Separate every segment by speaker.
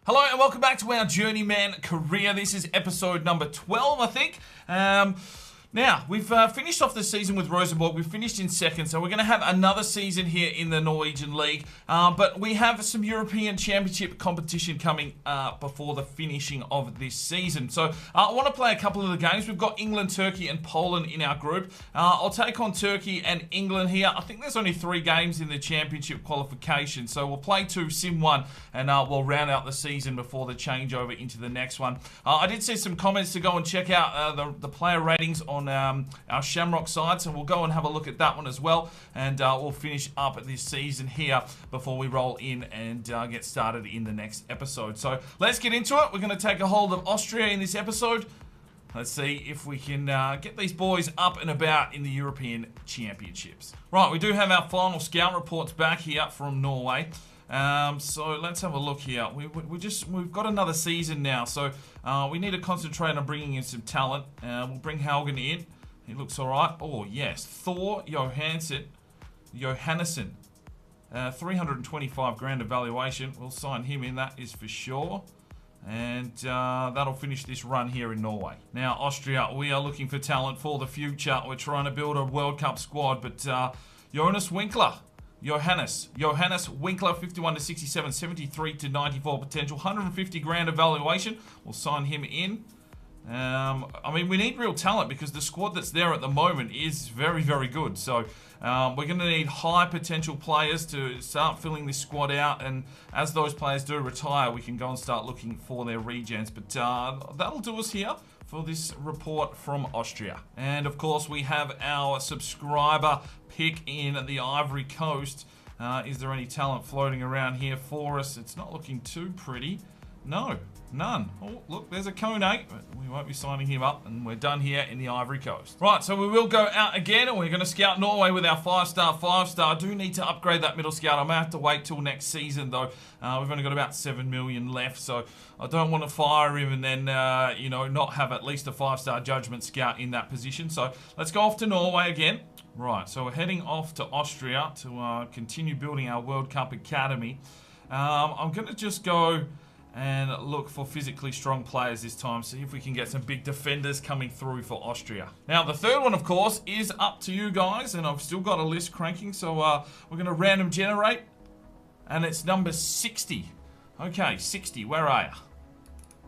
Speaker 1: Hello and welcome back to our Journeyman career. This is episode number 12, I think. Now, we've finished off the season with Rosenborg. We've finished in second, so we're going to have another season here in the Norwegian League. But we have some European Championship competition coming before the finishing of this season. So I want to play a couple of the games. We've got England, Turkey, and Poland in our group. I'll take on Turkey and England here. I think there's only 3 games in the Championship qualification, so we'll play 2, sim 1, and we'll round out the season before the changeover into the next one. I did see some comments to go and check out the player ratings on our Shamrock side, so we'll go and have a look at that one as well, and we'll finish up this season here before we roll in and get started in the next episode. So let's get into it. We're going to take a hold of Austria in this episode. Let's see if we can get these boys up and about in the European Championships. Right, we do have our final scout reports back here from Norway. So let's have a look here. We've got another season now, so we need to concentrate on bringing in some talent. We'll bring Haugen in. He looks all right. Oh yes, Thor Johannesson, 325 grand evaluation. We'll sign him in. That is for sure. And that'll finish this run here in Norway. Now, Austria, we are looking for talent for the future. We're trying to build a World Cup squad, but Jonas Winkler. Johannes Winkler, 51 to 67, 73 to 94 potential, 150 grand evaluation. We'll sign him in. I mean, we need real talent because the squad that's there at the moment is very, very good. So we're going to need high potential players to start filling this squad out. And as those players do retire, we can go and start looking for their regens. But that'll do us here for this report from Austria. And of course, we have our subscriber pick in the Ivory Coast. Is there any talent floating around here for us? It's not looking too pretty. No, none. Oh, look, there's a Kone, but we won't be signing him up, and we're done here in the Ivory Coast. Right, so we will go out again, and we're going to scout Norway with our 5-star. I do need to upgrade that middle scout. I may have to wait till next season, though. We've only got about 7 million left, so I don't want to fire him and then, not have at least a 5-star judgment scout in that position. So let's go off to Norway again. Right, so we're heading off to Austria to continue building our World Cup Academy. I'm going to just go and look for physically strong players this time. See if we can get some big defenders coming through for Austria. Now, the third one, of course, is up to you guys, and I've still got a list cranking, so we're going to random generate, and it's number 60. Okay, 60, where are you?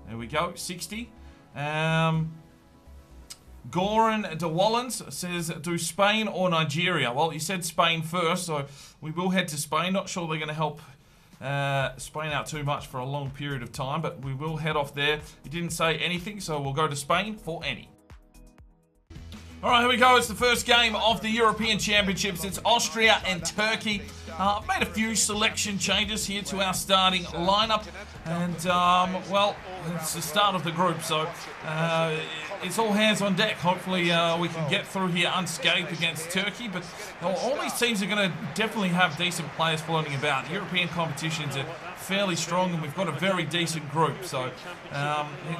Speaker 1: There we go, 60. Goran De Wallens says, do Spain or Nigeria? Well, he said Spain first, so we will head to Spain. Not sure they're going to help Spain out too much for a long period of time, but we will head off there. He didn't say anything, so we'll go to Spain for any. Alright, here we go. It's the first game of the European Championships. It's Austria and Turkey. I've made a few selection changes here to our starting lineup. And, well, it's the start of the group, so it's all hands on deck. Hopefully we can get through here unscathed against Turkey. But all these teams are going to definitely have decent players floating about. The European competitions are fairly strong, and we've got a very decent group. So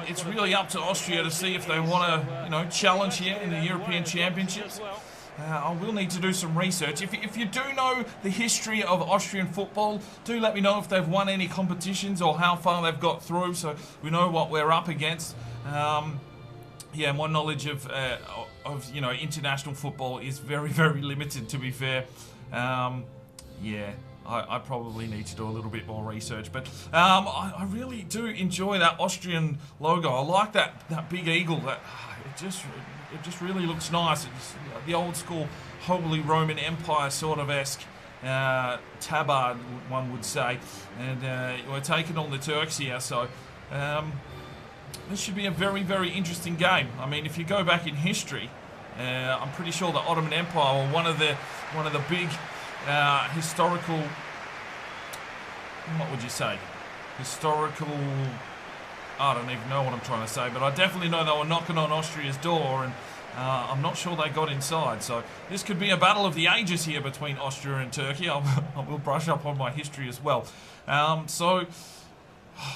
Speaker 1: it's really up to Austria to see if they want to, challenge here in the European Championships. I will need to do some research. If you do know the history of Austrian football, do let me know if they've won any competitions or how far they've got through, so we know what we're up against. Yeah, my knowledge of international football is very, very limited, to be fair. Yeah. I probably need to do a little bit more research, but I really do enjoy that Austrian logo. I like that big eagle. It just really looks nice. It's the old school Holy Roman Empire sort of esque tabard, one would say. And we're taking on the Turks here, so this should be a very, very interesting game. I mean, if you go back in history, I'm pretty sure the Ottoman Empire were one of the big historical, what would you say? Historical, I don't even know what I'm trying to say, but I definitely know they were knocking on Austria's door, and I'm not sure they got inside. So this could be a battle of the ages here between Austria and Turkey. I will brush up on my history as well. So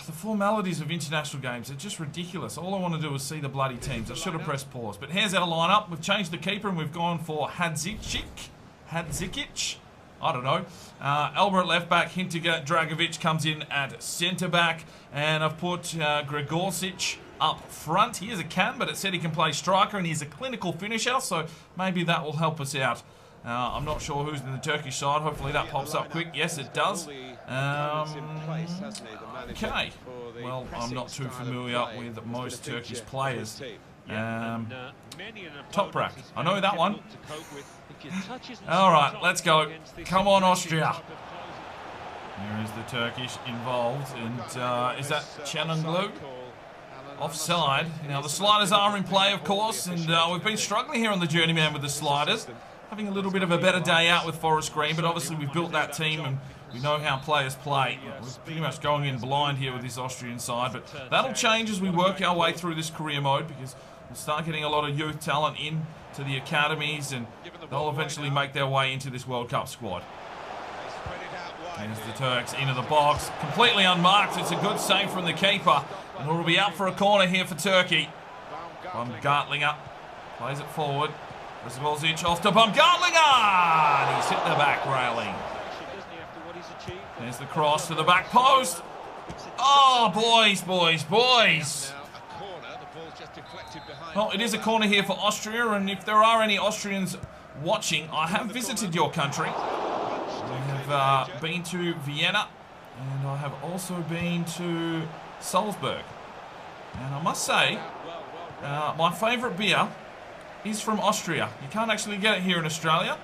Speaker 1: the formalities of international games are just ridiculous. All I want to do is see the bloody teams. I should have pressed pause. But here's our lineup. We've changed the keeper and we've gone for Hadzic. I don't know. Elber at left back, Hintiger, Dragovic comes in at centre back, and I've put Gregorcic up front. He is a can, but it said he can play striker, and he's a clinical finisher, so maybe that will help us out. I'm not sure who's in the Turkish side. Hopefully that pops up quick. Yes, it does. Okay. Well, I'm not too familiar with most Turkish players. Toprak. I know that one. All right, let's go. Come on, Austria. There is the Turkish involved. And is that Chananglu? Offside. Now, the sliders are in play, of course. And we've been struggling here on the Journeyman with the sliders. Having a little bit of a better day out with Forest Green. But obviously, we've built that team and we know how players play. We're pretty much going in blind here with this Austrian side. But that'll change as we work our way through this career mode, because we'll start getting a lot of youth talent in to the academies, and they'll eventually make their way into this World Cup squad. There's the Turks into the box, completely unmarked. It's a good save from the keeper, and it'll be out for a corner here for Turkey. Baumgartlinger plays it forward. Rozgorzic off to Baumgartlinger, and he's hit the back railing. There's the cross to the back post. Oh, boys. Well, it is a corner here for Austria, and if there are any Austrians watching, I have visited your country. I have been to Vienna, and I have also been to Salzburg. And I must say, my favourite beer is from Austria. You can't actually get it here in Australia.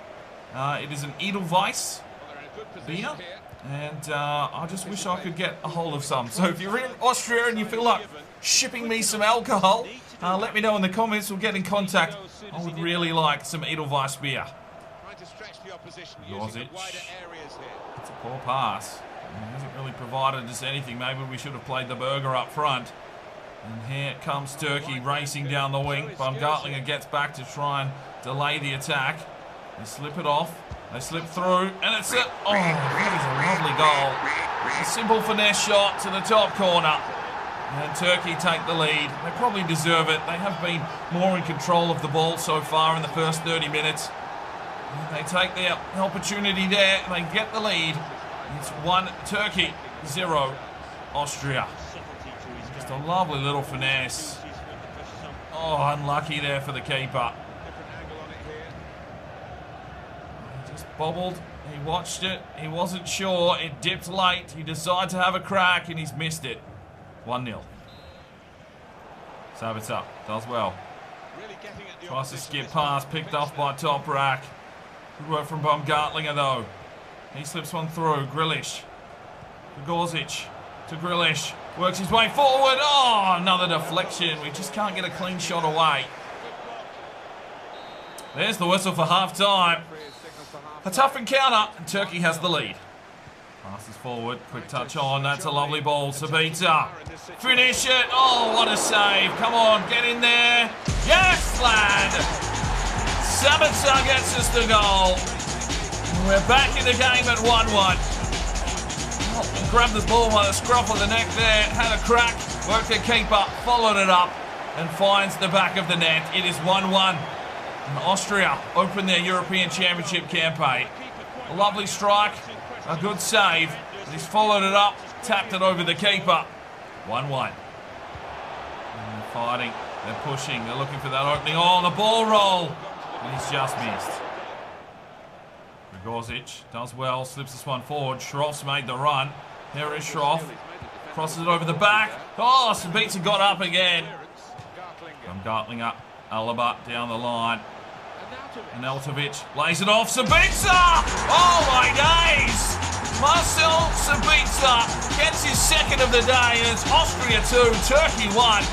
Speaker 1: It is an Edelweiss beer, and I just wish I could get a hold of some. So if you're in Austria and you feel like shipping me some alcohol, let me know in the comments. We'll get in contact. I would really like some Edelweiss beer. Jorzic. It's a poor pass. He hasn't really provided us anything. Maybe we should have played the burger up front. And here comes Turkey racing down the wing. Baumgartlinger gets back to try and delay the attack. They slip it off. They slip through. And it's a... Oh, that is a lovely goal. A simple finesse shot to the top corner. And Turkey take the lead. They probably deserve it. They have been more in control of the ball so far in the first 30 minutes. And they take their opportunity there. They get the lead. It's 1 Turkey, 0 Austria. Just a lovely little finesse. Oh, unlucky there for the keeper. He just bobbled. He watched it. He wasn't sure. It dipped late. He decided to have a crack and he's missed it. 1-0. Sabitzer does well. Tries to skip past, picked off by Toprak. Good work from Baumgartlinger though. He slips one through. Grilic. Gorzic to Grilic. Works his way forward. Oh, another deflection. We just can't get a clean shot away. There's the whistle for half-time. A tough encounter, and Turkey has the lead. Passes forward, quick touch on, that's a lovely ball, Sabitzer. Finish it, oh what a save, come on, get in there. Yes lad! Sabitzer gets us the goal. We're back in the game at 1-1. Oh, grabbed the ball by the scruff of the neck there, had a crack, worked the keeper, followed it up, and finds the back of the net. It is 1-1. And Austria open their European Championship campaign. A lovely strike. A good save. He's followed it up, tapped it over the keeper. 1-1. They're fighting, they're pushing, they're looking for that opening. Oh, the ball roll. And he's just missed. Gregorcic does well, slips this one forward. Schroff's made the run. Here is Schroff. Crosses it over the back. Oh, Sabitzer got up again. Baumgartlinger, Alaba down the line. And Eltovic lays it off. Sabitzer! Oh my days! Marcel Sabitzer gets his second of the day, and it's Austria 2, Turkey 1.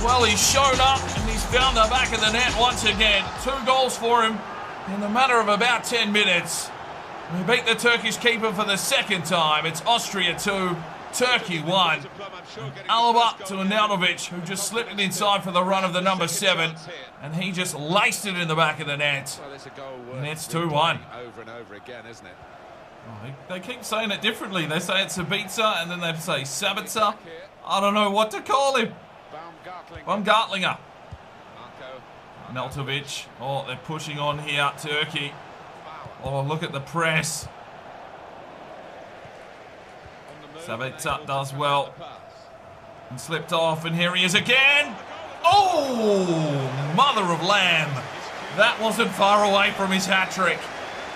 Speaker 1: Well, he's shown up and he's found the back of the net once again. 2 goals for him in the matter of about 10 minutes. We beat the Turkish keeper for the second time. It's Austria 2, Turkey 1. Alaba to Arnautovic, who just slipped it inside for the run of the number 7, and he just laced it in the back of the net. And it's 2-1.
Speaker 2: Over and over again, isn't it?
Speaker 1: Oh, they keep saying it differently. They say it's Sabitzer, and then they say Sabitzer. I don't know what to call him. Baumgartlinger. Arnautovic. Oh, they're pushing on here, Turkey. Oh, look at the press. Sabeta does well. And slipped off, and here he is again. Oh, mother of lamb. That wasn't far away from his hat-trick.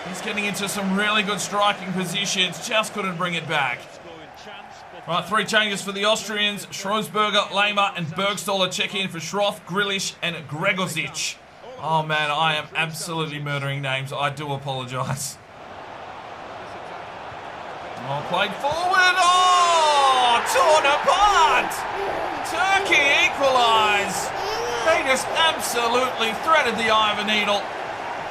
Speaker 1: He's getting into some really good striking positions. Just couldn't bring it back. Right, 3 changes for the Austrians. Schrosberger, Lehmer, and Bergstaller check in for Schroff, Grilic, and Gregorzic. Oh, man, I am absolutely murdering names. I do apologise. Oh, played forward. Oh, torn apart. Turkey equalise. They just absolutely threaded the eye of a needle.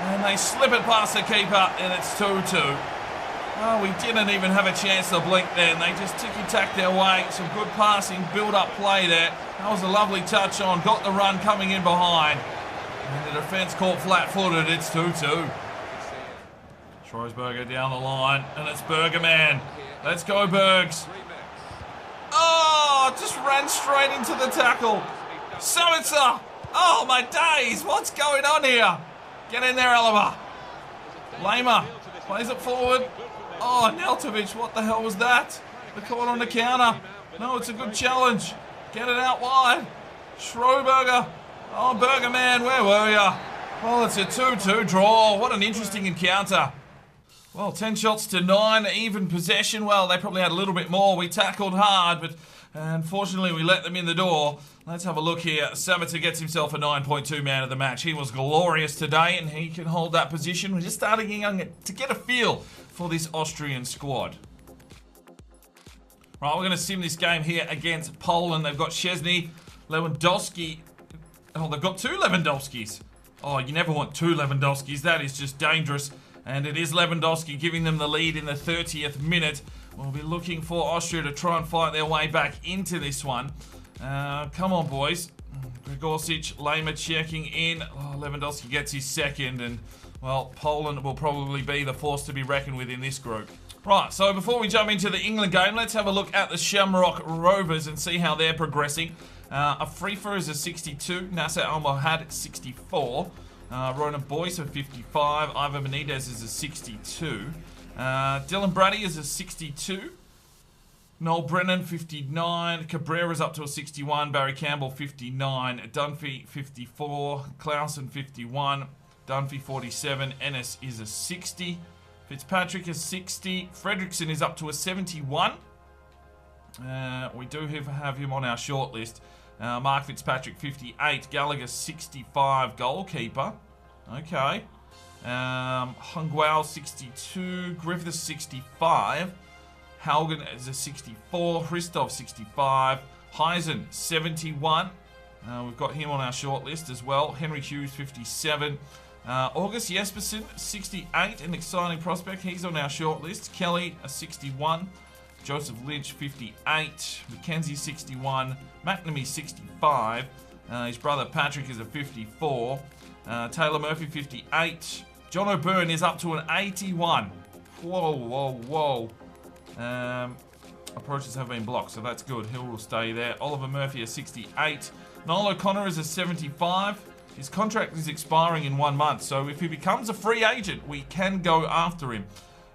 Speaker 1: And they slip it past the keeper, and it's 2-2. Oh, we didn't even have a chance to blink then. They just ticky-tacked their way. Some good passing, build-up play there. That was a lovely touch on. Got the run coming in behind. And the defence caught flat-footed. It's 2-2. Schrosberger down the line, and it's Bergerman. Let's go, Bergs. Oh, just ran straight into the tackle. Savitzer. Oh, my days. What's going on here? Get in there, Oliver. Lehmer plays it forward. Oh, Neltovic, what the hell was that? The call on the counter. No, it's a good challenge. Get it out wide. Schrosberger. Oh, Bergerman, where were you? Well, it's a 2-2 draw. What an interesting encounter. Well, 10 shots to 9, even possession. Well, they probably had a little bit more. We tackled hard, but unfortunately we let them in the door. Let's have a look here. Savitzer gets himself a 9.2 man of the match. He was glorious today, and he can hold that position. We're just starting to get a feel for this Austrian squad. Right, we're going to sim this game here against Poland. They've got Szczesny, Lewandowski. Oh, they've got 2 Lewandowskis. Oh, you never want 2 Lewandowskis. That is just dangerous. And it is Lewandowski giving them the lead in the 30th minute. We'll be looking for Austria to try and fight their way back into this one. Come on, boys. Gregorzic, Lehmer checking in. Oh, Lewandowski gets his second, and, well, Poland will probably be the force to be reckoned with in this group. Right, so before we jump into the England game, let's have a look at the Shamrock Rovers and see how they're progressing. Afrifa is a 62, Nasser Al-Mohad 64, Ronan Boyce a 55, Ivan Benitez is a 62, Dylan Brady is a 62, Noel Brennan 59, Cabrera's up to a 61, Barry Campbell 59, Dunphy 54, Clausen 51, Dunphy 47, Ennis is a 60, Fitzpatrick is 60, Fredrickson is up to a 71. We do have him on our short list. Mark Fitzpatrick 58, Gallagher 65, goalkeeper. Okay. Hungwell 62, Griffiths 65, Haugen is a 64, Christoph 65, Heisen 71. We've got him on our short list as well. Henry Hughes 57. August Jespersen 68, an exciting prospect. He's on our short list. Kelly a 61. Joseph Lynch 58. Mackenzie 61. McNamee 65. His brother Patrick is a 54. Taylor Murphy 58. John O'Byrne is up to an 81. Whoa, whoa, whoa. Approaches have been blocked, so that's good. Hill will stay there. Oliver Murphy a 68. Noel O'Connor is a 75. His contract is expiring in 1 month, so if he becomes a free agent, we can go after him.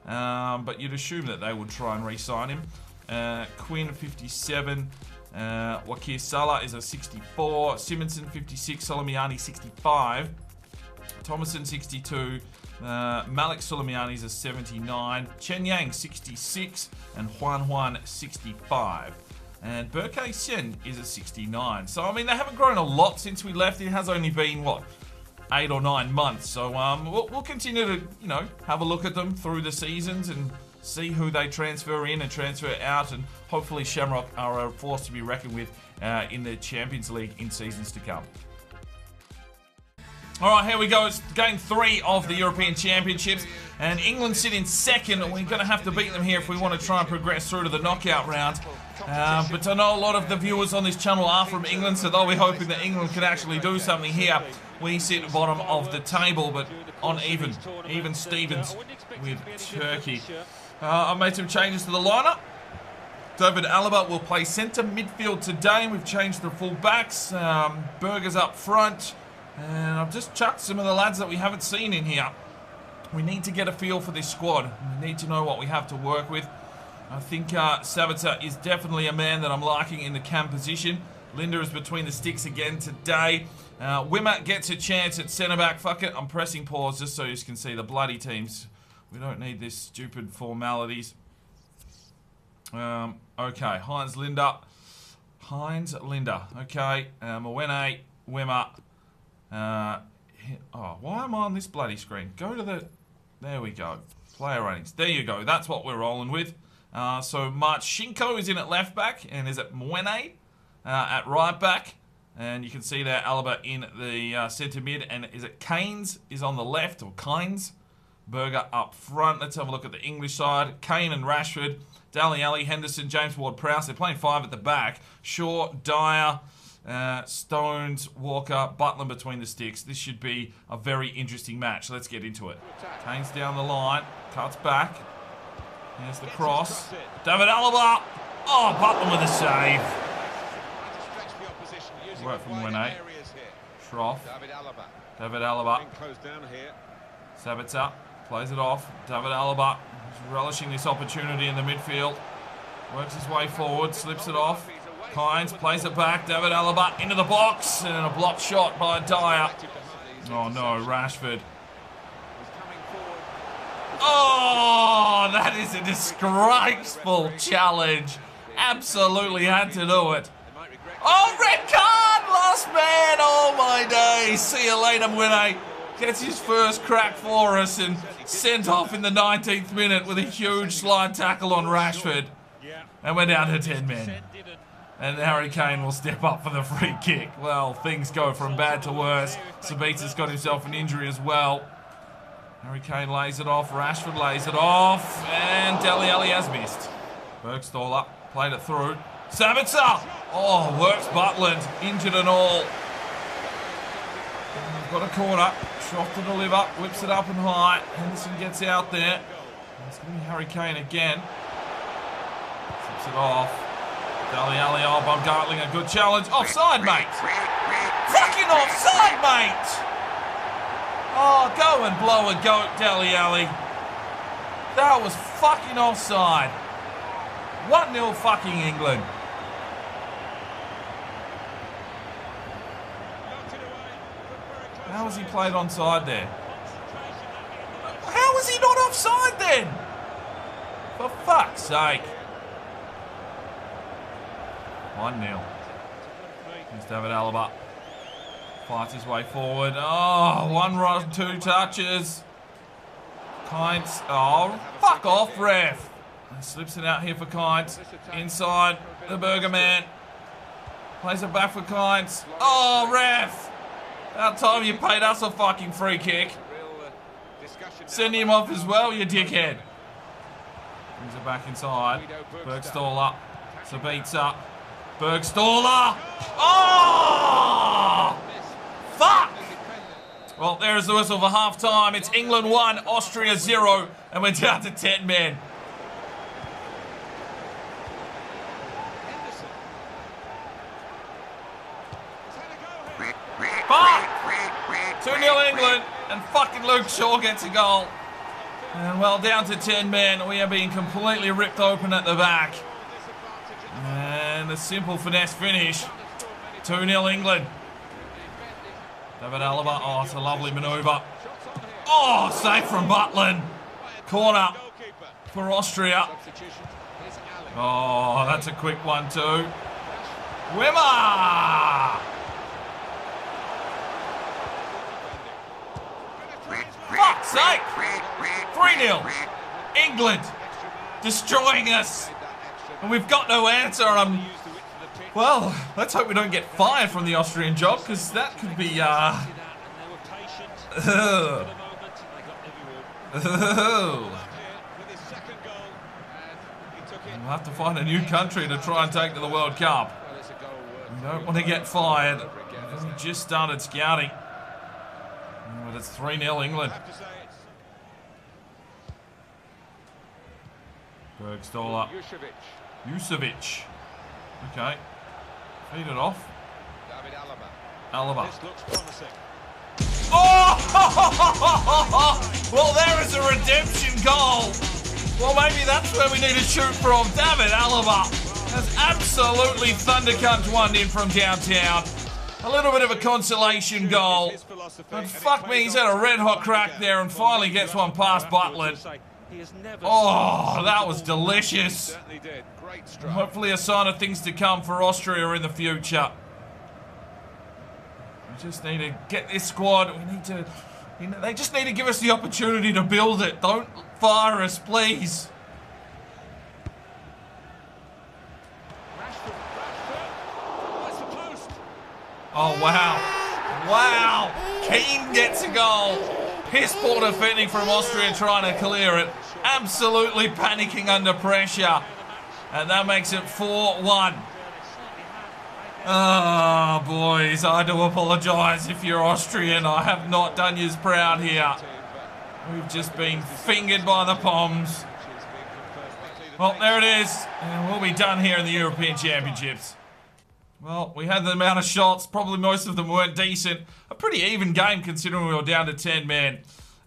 Speaker 1: But you'd assume that they would try and re-sign him. Quinn 57. Wakir Salah is a 64. Simonson 56. Solomyani 65. Thomason 62. Malik Solomyani is a 79. Chen Yang 66. And Juan 65. And Berkay Sen is a 69. So, I mean, they haven't grown a lot since we left. It has only been, what, 8 or 9 months. So, we'll continue to, you know, have a look at them through the seasons and see who they transfer in and transfer out. And hopefully Shamrock are a force to be reckoned with in the Champions League in seasons to come. All right, here we go. It's game 3 of the European Championships. And England sit in second. We're going to have to beat them here if we want to try and progress through to the knockout round. But I know a lot of the viewers on this channel are from England, so they'll be hoping that England can actually do something here. We sit at the bottom of the table, but on even Stevens with Turkey. I've made some changes to the lineup. David Alaba will play centre midfield today. We've changed the full backs. Berger's up front. And I've just chucked some of the lads that we haven't seen in here. We need to get a feel for this squad. We need to know what we have to work with. I think Savitzer is definitely a man that I'm liking in the cam position. Linda is between the sticks again today. Wimmer gets a chance at centre-back. Fuck it, I'm pressing pause just so you can see the bloody teams. We don't need this stupid formalities. Okay, Heinz Linda. Okay, Mwene, Wimmer. Why am I on this bloody screen? Go to the... There we go. Player ratings. There you go. That's what we're rolling with. So Marchenko is in at left back, and is it Mwene at right back? And you can see there Alaba in the centre mid, and is it Keynes is on the left, or Keynes? Berger up front. Let's have a look at the English side. Kane and Rashford, Dele Alli, Henderson, James Ward-Prowse. They're playing 5 at the back. Shaw, Dyer, Stones, Walker, Butland between the sticks. This should be a very interesting match. Let's get into it. Kane's down the line, cuts back. Here's the cross. David Alaba. Oh, Butland with a save. Work from Wene. Schroff. David Alaba. Savitzer plays it off. David Alaba is relishing this opportunity in the midfield. Works his way forward, slips it off. Hines plays it back. David Alaba into the box, and a blocked shot by Dyer. Oh no, Rashford. Oh, that is a disgraceful challenge. Absolutely had to do it. Oh, red card! Last man! Oh my days! See you later, Mwene. Gets his first crack for us and sent off in the 19th minute with a huge slide tackle on Rashford. And we're down to 10 men. And Harry Kane will step up for the free kick. Well, things go from bad to worse. Sabitza's got himself an injury as well. Harry Kane lays it off. Rashford lays it off. And Dele Alli has missed. Bergstaller played it through. Savitzer! Oh, works Butland. Injured and all. We've got a corner. Shot to deliver. Whips it up and high. Henderson gets out there. It's going to be Harry Kane again. Slips it off. Dele Alli, oh, Baumgartling, a good challenge. Offside, mate! Fucking offside, mate! Oh, go and blow a goat, Dele Alli. That was fucking offside. 1-0 fucking England. How was he played onside there? How was he not offside then? For fuck's sake. 1-0. Here's David Alaba. Fights his way forward. Oh, one run, 2 touches. Kynes. Oh, fuck off, ref. Slips it out here for Kynes. Inside, the Burger man. Plays it back for Kynes. Oh, ref. About time you paid us a fucking free kick. Send him off as well, you dickhead. Brings it back inside. Bergstaller. Sabitzer. Bergstaller. Oh! Fuck! Well, there is the whistle for half time. It's England 1, Austria 0, and we're down to 10 men. Fuck! 2-0 England, and fucking Luke Shaw gets a goal. And well, down to 10 men. We are being completely ripped open at the back. And a simple finesse finish. 2-0 England. David Alaba. Oh, it's a lovely manoeuvre. Oh, safe from Butland. Corner for Austria. Oh, that's a quick one too. Wimmer! Fuck's sake! 3-0. England destroying us. And we've got no answer. Well, let's hope we don't get fired from the Austrian job, because that could be, We'll have to find a new country to try and take to the World Cup. We don't want to get fired. We just started scouting. But it's 3-0 England. Bergstaller. Jusevic. Okay. Feed it off. Alaba.
Speaker 2: This looks promising.
Speaker 1: Oh! Well, there is a redemption goal. Well, maybe that's where we need to shoot from. Damn it, Alaba has absolutely thundercunt one in from downtown. A little bit of a consolation goal. But fuck me, he's had a red-hot crack there and finally gets one past Butland. Oh, that was delicious. Hopefully a sign of things to come for Austria in the future. We just need to get this squad. We need to... they just need to give us the opportunity to build it. Don't fire us, please. Oh, wow. Wow. Keane gets a goal. Piss poor defending from Austria trying to clear it. Absolutely panicking under pressure. And that makes it 4-1. Oh, boys, I do apologise if you're Austrian. I have not done yous proud here. We've just been fingered by the Poms. Well, there it is. And we'll be done here in the European Championships. Well, we had the amount of shots. Probably most of them weren't decent. A pretty even game considering we were down to 10 men.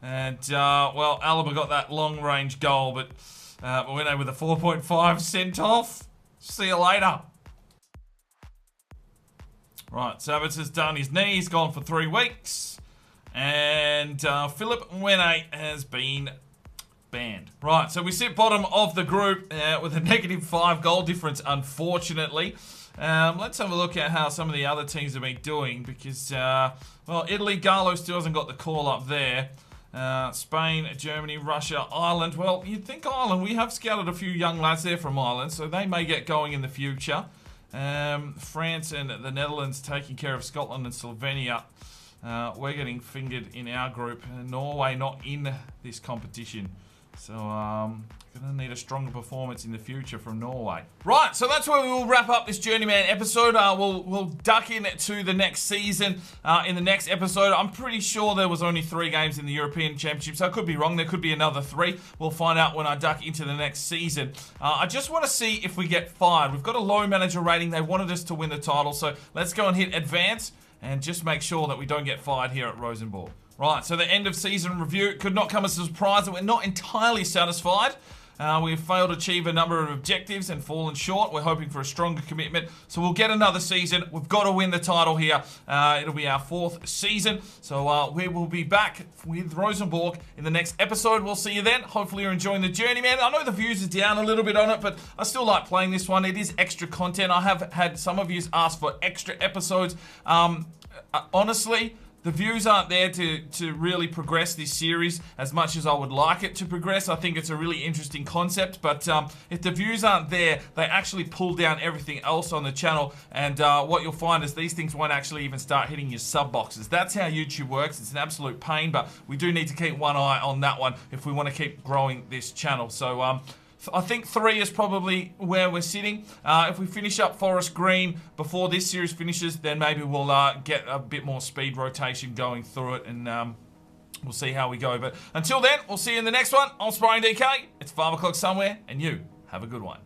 Speaker 1: And, well, Alaba got that long-range goal, but we went over with a 4.5 sent off. See you later. Right, Savitz has done his knee. He's gone for 3 weeks. And Philip Mwene has been banned. Right, so we sit bottom of the group with a -5 goal difference, unfortunately. Let's have a look at how some of the other teams have been doing because, well, Italy, Gallo still hasn't got the call up there. Spain, Germany, Russia, Ireland. Well, you'd think Ireland. We have scouted a few young lads there from Ireland, so they may get going in the future. France and the Netherlands taking care of Scotland and Slovenia. We're getting fingered in our group. Norway not in this competition. So, gonna need a stronger performance in the future from Norway. Right, so that's where we will wrap up this Journeyman episode. We'll duck into the next season in the next episode. I'm pretty sure there was only 3 games in the European Championship, so I could be wrong. There could be another 3. We'll find out when I duck into the next season. I just want to see if we get fired. We've got a low manager rating. They wanted us to win the title, so let's go and hit advance and just make sure that we don't get fired here at Rosenborg. Right, so the end of season review could not come as a surprise that we're not entirely satisfied. We've failed to achieve a number of objectives and fallen short. We're hoping for a stronger commitment. So we'll get another season. We've got to win the title here. It'll be our 4th season. So we will be back with Rosenborg in the next episode. We'll see you then. Hopefully you're enjoying the Journeyman. I know the views are down a little bit on it, but I still like playing this one. It is extra content. I have had some of you ask for extra episodes. Honestly, the views aren't there to really progress this series as much as I would like it to progress. I think it's a really interesting concept, but if the views aren't there, they actually pull down everything else on the channel, and what you'll find is these things won't actually even start hitting your sub boxes. That's how YouTube works. It's an absolute pain, but we do need to keep one eye on that one if we want to keep growing this channel. So, I think 3 is probably where we're sitting. If we finish up Forest Green before this series finishes, then maybe we'll get a bit more speed rotation going through it, and we'll see how we go. But until then, we'll see you in the next one. I'm Sparring DK. It's 5 o'clock somewhere, and you have a good one.